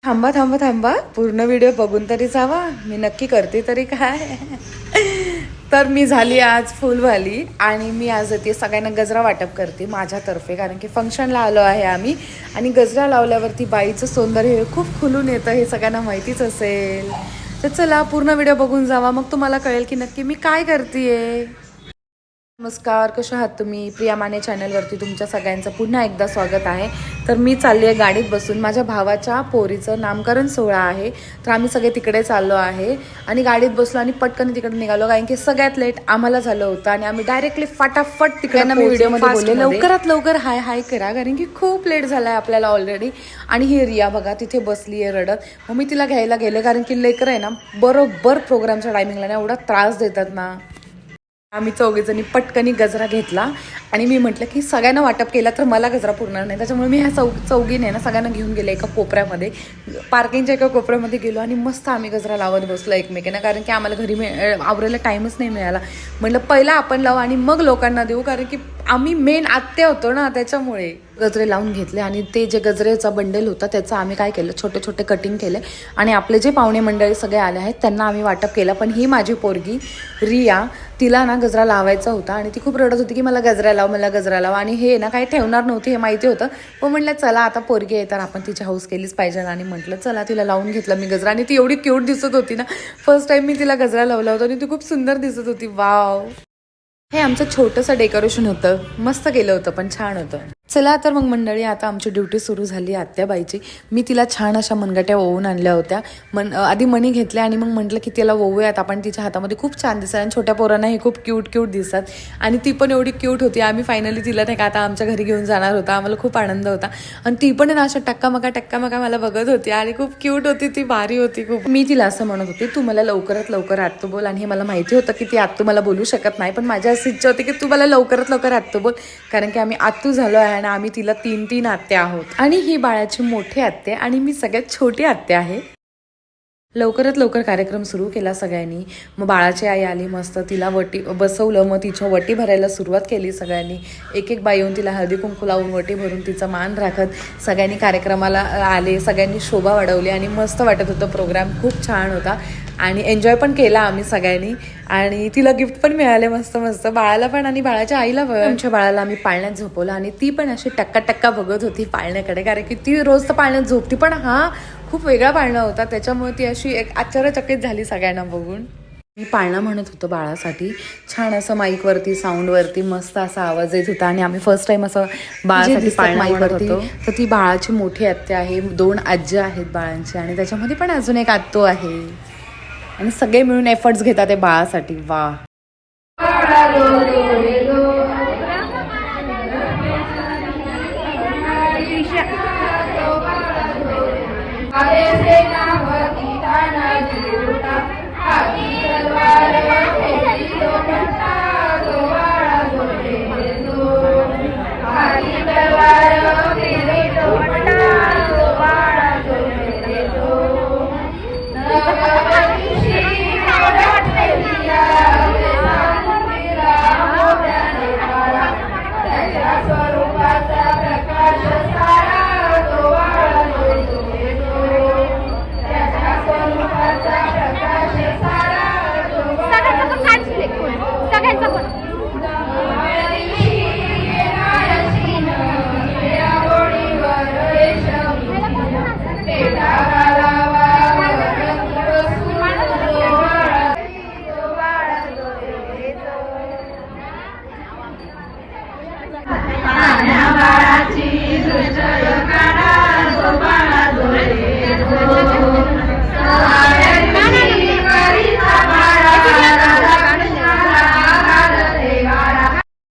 थांबा थांबा थांबा, पूर्ण व्हिडिओ बघून तरी जावा. मी नक्की करते तरी काय. तर मी झाली आज फुलवाली आणि मी आज येते सगळ्यांना गजरा वाटप करते माझ्यातर्फे, कारण की फंक्शनला आलो आहे आम्ही. आणि गजरा लावल्यावरती बाईचं सौंदर्य हे खूप खुलून येतं, हे सगळ्यांना माहितीच असेल. तर चला पूर्ण व्हिडिओ बघून जावा, मग तुम्हाला कळेल की नक्की मी काय करतेय. नमस्कार, कशा आहात तुम्ही. प्रिया माने चॅनलवरती तुमच्या सगळ्यांचं पुन्हा एकदा स्वागत आहे. तर मी चालली आहे गाडीत बसून. माझ्या भावाच्या पोरीचं नामकरण सोहळा आहे, तर आम्ही सगळे तिकडे चाललो आहे. आणि गाडीत बसलो आणि पटकन तिकडे निघालो, कारण की सगळ्यात लेट आम्हाला झालं होतं. आणि आम्ही डायरेक्टली फटाफट तिकडे मी व्हिडिओमध्ये बोलले लवकरात लवकर हाय हाय करा, कारण की खूप लेट झाला आहे आपल्याला ऑलरेडी. आणि ही रिया बघा तिथे बसली आहे रडत. मग मी तिला घ्यायला गेले, कारण की लेकर आहे ना बरोबर प्रोग्रामच्या टायमिंगला ना एवढा त्रास देतात ना. आम्ही चौघीजणी पटकनी गजरा घेतला आणि मी म्हटलं की सगळ्यांना वाटप केला तर मला गजरा पुरणार नाही, त्याच्यामुळे मी ह्या चौघीने ना सगळ्यांना घेऊन गेले एका कोपऱ्यामध्ये, पार्किंगच्या एका कोपऱ्यामध्ये गेलो आणि मस्त आम्ही गजरा लावत बसलो एकमेकांना, कारण की आम्हाला घरी आवरायला टाईमच नाही मिळाला. म्हटलं पहिला आपण लावू आणि मग लोकांना देऊ, कारण की आम्ही मेन आत्या होतो ना, त्याच्यामुळे गजरे लावून घेतले. आणि ते जे गजरेचा बंडल होता त्याचं आम्ही काय केलं, छोटे छोटे कटिंग केले आणि आपले जे पाहुणे मंडळी सगळे आले आहेत त्यांना आम्ही वाटप केलं. पण ही माझी पोरगी रिया, तिला ना गजरा लावायचा होता आणि ती खूप रडत होती की मला गजरा लाव, मला गजरा लाव. आणि हे ना काही ठेवणार नव्हती हे माहिती होतं, पण म्हटलं चला आता पोरगी आहे तर आपण तिची हौस केलीच पाहिजे. आणि म्हटलं चला तिला लावून घेतलं मी गजरा. आणि ती एवढी क्यूट दिसत होती ना, फर्स्ट टाइम मी तिला गजरा लावला होता आणि ती खूप सुंदर दिसत होती. वाव, हे आमचं छोटंसं डेकोरेशन होतं, मस्त केलं होतं, पण छान होतं. चला तर मग मंडळी, आता आमची ड्युटी सुरू झाली आत्याबाईची. मी तिला छान अशा मनगट्या ओवून आणल्या होत्या. आधी मणी घेतल्या आणि मग म्हटलं की तिला ओवूयात आपण तिच्या हातामध्ये, खूप छान दिसतात आणि छोट्या पोरांना हे खूप क्यूट क्यूट दिसतात. आणि ती पण एवढी क्यूट होती. आम्ही फायनली तिला नाही का आता आमच्या घरी घेऊन जाणार होता, आम्हाला खूप आनंद होता. आणि ती पण ना अशा टक्का मला बघत होती आणि खूप क्यूट होती, ती भारी होती खूप. मी तिला असं म्हणत होती तू मला लवकरात लवकर आत्तू बोल, आणि हे मला माहिती होतं की ती आत्तू मला बोलू शकत नाही, पण माझी अशी इच्छा होती की तू मला लवकरात लवकर आत्तू बोल, कारण की आम्ही आत्तू झालो आहे आणि आम्ही तिला 3 आत्या आहोत. आणि ही बाळाची मोठी आत्या आणि मी सगळ्यात छोटी आत्या आहे. लवकरात लवकर कार्यक्रम सुरू केला सगळ्यांनी. मग बाळाची आई आली, मस्त तिला वटी बसवलं, मग तिच्या वटी भरायला सुरुवात केली सगळ्यांनी. एक एक बाई येऊन तिला हळदी कुंकू लावून वटी भरून तिचा मान राखत सगळ्यांनी कार्यक्रमाला आले. सगळ्यांनी शोभा वाढवली आणि मस्त वाटत होतं. प्रोग्राम खूप छान होता आणि एन्जॉय पण केला आम्ही सगळ्यांनी. आणि तिला गिफ्ट पण मिळाले मस्त मस्त, बाळाला पण आणि बाळाच्या आईला पण. आमच्या बाळाला आम्ही पाळण्यात झोपवलं आणि ती पण अशी टक्का बघत होती पाळण्याकडे, कारण की ती रोज तर पाळण्यात झोपती, पण हा खूप वेगळा पाळणा होता, त्याच्यामुळे ती अशी एक आश्चर्यचकित झाली सगळ्यांना बघून. मी पाळणा म्हणत होतो बाळासाठी, छान असं माईकवरती साऊंडवरती मस्त असा आवाज येत होता. आणि आम्ही फर्स्ट टाइम असं बाळासाठी पाळणा म्हणत होतो. तर ती बाळाची मोठी आत्या आहे, 2 आज्या आहेत बाळांची, आणि त्याच्यामध्ये पण अजून एक आत्तू आहे. आणि सगळे मिळून एफर्ट्स घेतात ते बाळासाठी. वा,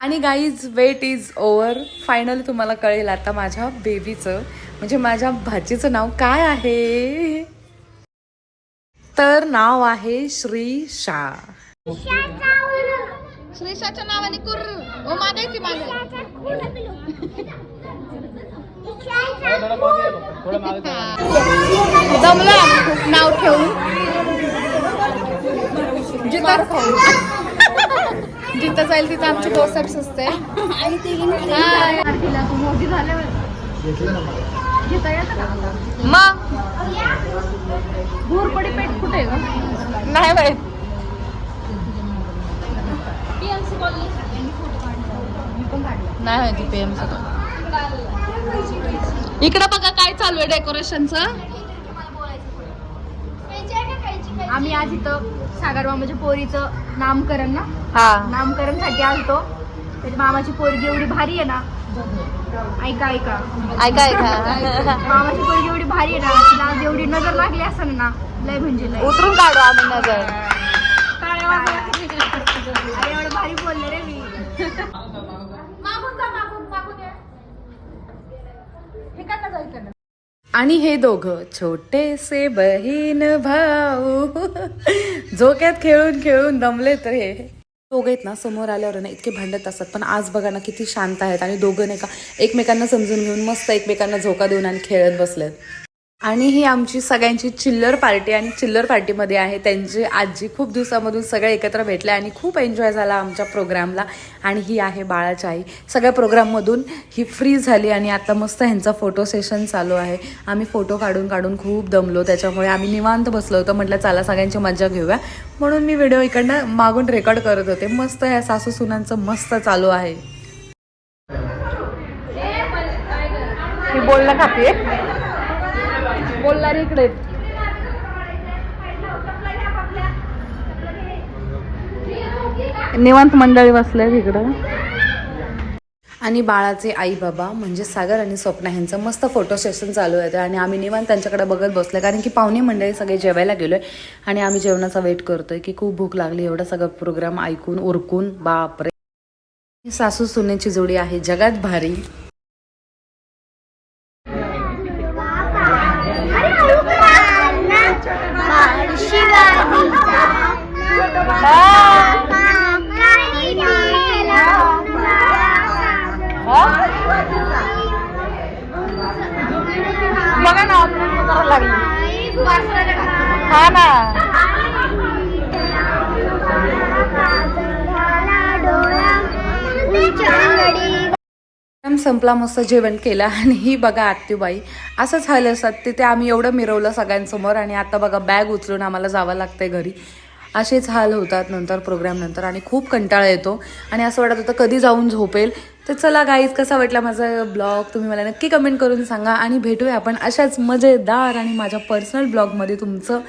आणि guys wait is over. Finally तुम्हाला कळेल आता माझ्या बेबीचं म्हणजे माझ्या भाचीचं नाव काय आहे. तर नाव आहे श्रीशा. श्रीशाच्या नावाने कुर्र ओ मागे की मागे दमला नाव ठेवून जिथं जाईल तिथं आमची डोसेप्स असते. मोठी झाल्यावर मग ना नाही माहित. नाही माहिती PM इकडं बघा काय चालू आहे डेकोरेशनचं. आम्ही आज इथं सागर मामाच्या पोरीचं नामकरण ना हा नामकरण साठी आलतो. त्याची मामाची पोरगी एवढी भारी आहे ना. ऐका ऐका मामाची पोरगी एवढी भारी आहे ना. तिला आज एवढी नजर लागली असं ना लय म्हणजे लय. उतरून काढू आम्ही नजर. अरे एवढं भारी बोलले रे मी. आणि हे दोघं छोटेसे बहीण भाऊ झोक्यात खेळून खेळून दमले. तर हे दोघं आहेत ना समोर आल्यावर ना इतके भांडत असतात, पण आज बघा ना किती शांत आहेत आणि दोघं नाही का एकमेकांना समजून घेऊन मस्त एकमेकांना झोका देऊन आणि खेळत बसलेत. आणि ही आमची सगळ्यांची चिल्लर पार्टी आणि चिल्लर पार्टीमध्ये आहे त्यांची आजी. खूप दिवसामधून सगळे एकत्र भेटले आणि खूप एन्जॉय झाला आमच्या प्रोग्रामला. आणि ही आहे बाळाची आई. सगळ्या प्रोग्राममधून ही फ्री झाली आणि आता मस्त ह्यांचा फोटो सेशन चालू आहे. आम्ही फोटो काढून काढून खूप दमलो, त्याच्यामुळे आम्ही निवांत बसलो होतो. म्हटलं चला सगळ्यांची मजा घेऊया, म्हणून मी व्हिडिओ इकडनं मागून रेकॉर्ड करत होते. मस्त ह्या सासू सुनांचं मस्त चालू आहे. ही बोलणं खाते बोलणारी इकडे. निवांत मंडळी बसले इकडं. आणि बाळाचे आई बाबा म्हणजे सागर आणि स्वप्ना ह्यांचं मस्त फोटो सेशन चालू आहे आणि आम्ही निवांत त्यांच्याकडे बघत बसले, कारण की पाहुणे मंडळी सगळे जेवायला गेलोय आणि आम्ही जेवणाचा वेट करतोय की खूप भूक लागली. एवढा सगळं प्रोग्राम ऐकून उरकून बापरे. सासू सुनेची जोडी आहे जगात भारी. बघा ना करायला लागली. हा ना संपला, मस्त जेवण केलं. आणि ही बघा आत्यूबाई असं झालं असत तिथे आम्ही एवढं मिरवलं सगळ्यांसमोर आणि आता बघा बॅग उचलून आम्हाला जावं लागतंय घरी. असेच हाल होतात नंतर प्रोग्राम नंतर आणि खूप कंटाळा येतो आणि असं वाटत होतं कधी जाऊन झोपेल. तर चला गाईज, कसा वाटला माझा ब्लॉग तुम्ही मला नक्की कमेंट करून सांगा आणि भेटूया आपण अशाच मजेदार आणि माझ्या पर्सनल ब्लॉगमध्ये. तुमचं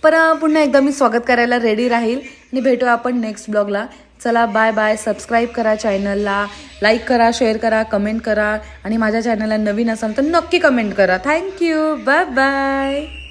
पुन्हा एकदा मी स्वागत करायला रेडी राहील आणि भेटूया आपण नेक्स्ट ब्लॉगला. चला बाय बाय. सबस्क्राईब करा चॅनलला, लाईक करा, शेअर करा, कमेंट करा आणि माझ्या चॅनलला नवीन असाल तर नक्की कमेंट करा. थँक्यू. Bye bye.